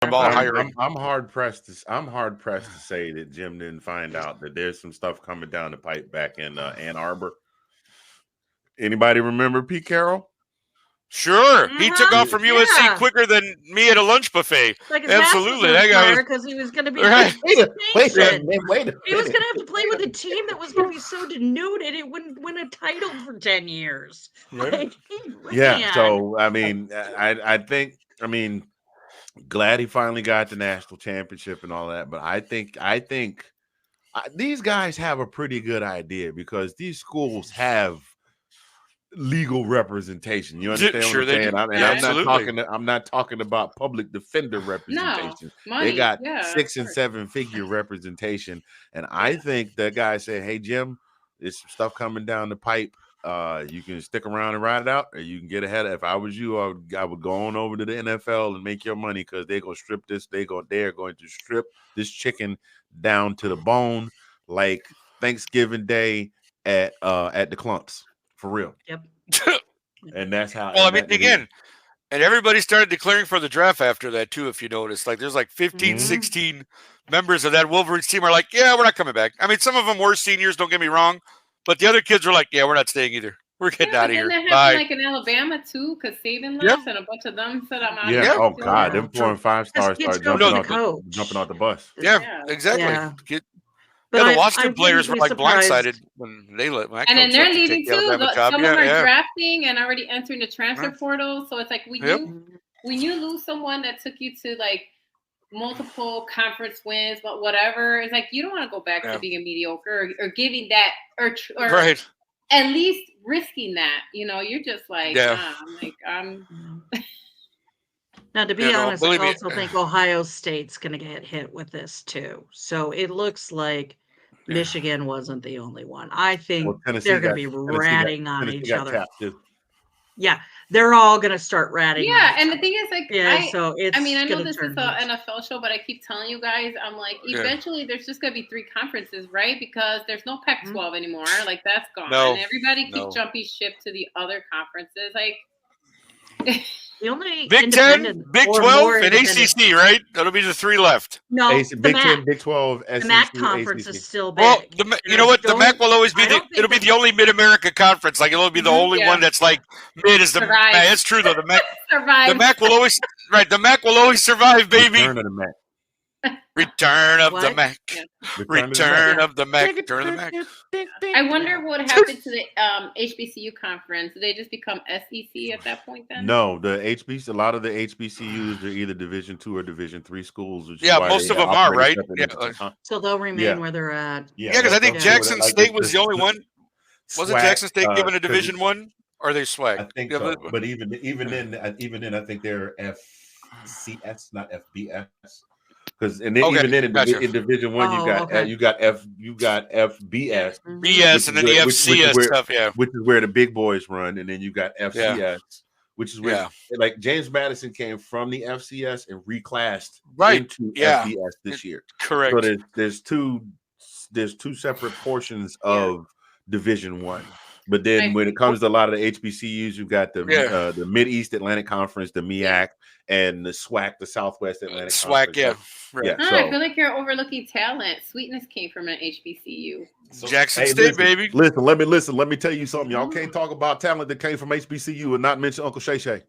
ball hiring. I'm hard pressed to say that Jim didn't find out that there's some stuff coming down the pipe back in Ann Arbor. Anybody remember Pete Carroll? Sure, he took off from USC quicker than me at a lunch buffet. Like his Absolutely, that guy was because he was going to be. right. Wait a minute. He was going to have to play with a team that was going to be so denuded it wouldn't win a title for 10 years. Like, yeah. So I mean, I think glad he finally got the national championship and all that. But I think these guys have a pretty good idea because these schools have legal representation. You understand what I'm saying? I'm not talking about public defender representation. No, money. They got 6 and 7 figure representation. And I think that guy said, hey, Jim, there's some stuff coming down the pipe. You can stick around and ride it out, or you can get ahead. If I was you, I would go on over to the NFL and make your money because they're gonna strip this. They're going to strip this chicken down to the bone like Thanksgiving Day at the Clumps. For real. Yep. And that's how. Well, I mean, again, and everybody started declaring for the draft after that, too, if you notice. Like, there's like 15, 16 members of that Wolverines team are like, yeah, we're not coming back. I mean, some of them were seniors, don't get me wrong. But the other kids were like, yeah, we're not staying either. We're getting out of here. That happened like in Alabama, too, because Saban left and a bunch of them said, I'm out. Yeah. Oh, God. Them 4 and 5 stars started jumping off the bus. Yeah, exactly. Yeah. The Washington players were like blindsided when they let my and then they're leaving too. Some of them are drafting and already entering the transfer portal. So it's like we knew lose someone that took you to like multiple conference wins, but whatever. It's like you don't want to go back to being a mediocre or giving that or at least risking that. You know, you're just like, Now, to be honest, I also think Ohio State's going to get hit with this too. So it looks like Michigan wasn't the only one. I think they're going to be ratting on each other. Yeah, they're all going to start ratting. Yeah, and the thing is, like, I know this is an NFL show, but I keep telling you guys, I'm like, eventually there's just going to be 3 conferences, right? Because there's no Pac-12 anymore. Like, that's gone. No, and everybody keeps jumping ship to the other conferences. Like... The only Big 10, Big 12, and ACC, right? That'll be the 3 left. No, Big 10, Big 12, SEC, the MAC conference is still big. Well, you know what? The MAC will always be it'll be the only Mid-America conference. Like it'll be the only one that's like mid is the. It's true though. The MAC will always The MAC will always survive, baby. Return of the MAC. Return of the MAC. Return of the MAC. Return of the MAC. I wonder what happened to the HBCU conference. Did they just become SEC at that point then? No, a lot of the HBCUs are either Division II or Division III schools. Most of them are, right? So they'll remain where they're at. Yeah, because I think Jackson State was the only one. Wasn't Jackson State given a Division I? Or are they swag? I think so. But even then, I think they're FCS, not FBS. Because even then in Division I, you got FBS, BS, and then the FCS stuff, which is where the big boys run, and then you got FCS, which is where like James Madison came from the FCS and reclassed into FBS this year. Correct. So there's two separate portions of Division I. But then when it comes to a lot of the HBCUs, you've got the Mid-East Atlantic Conference, the MEAC, and the SWAC, the Southwest Atlantic Conference. Right. I feel like you're overlooking talent. Sweetness came from an HBCU. Jackson State, baby. Let me tell you something. Y'all can't talk about talent that came from HBCU and not mention Uncle Shay Shay.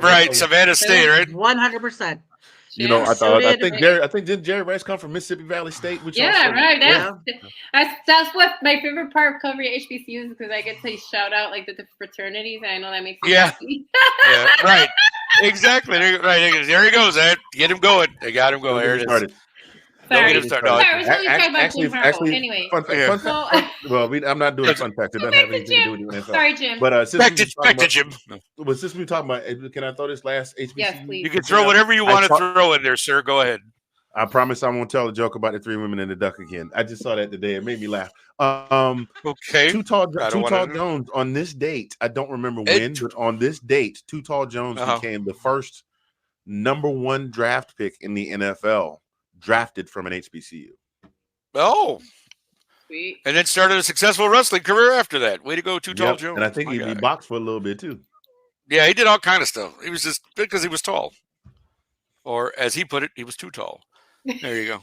Right, Savannah State, right? 100%. You know, I think didn't Jerry Rice come from Mississippi Valley State? Which right. That's what my favorite part of covering HBCUs is because I get to shout out like the fraternities. And I know that makes me happy. Right. Exactly. Right. There he goes. Get him going. They got him going. There it is. Sorry, anyway. Fun fact. Well, I'm not doing fun fact. It doesn't have anything to do with the NFL. Sorry, Jim. But back to Jim. But since we're talking about, can I throw this last HBCU? Yes, please. You can throw whatever you want to throw in there, sir. Go ahead. I promise I won't tell a joke about the 3 women in the duck again. I just saw that today. It made me laugh. Okay. Too Tall Jones on this date. I don't remember when, but on this date, Too Tall Jones became the first #1 draft pick in the NFL. Drafted from an HBCU. Oh, sweet. And then started a successful wrestling career after that. Way to go, Too Tall Jones. And I think he boxed for a little bit too. Yeah, he did all kind of stuff. He was just because he was tall. Or as he put it, he was too tall. There you go.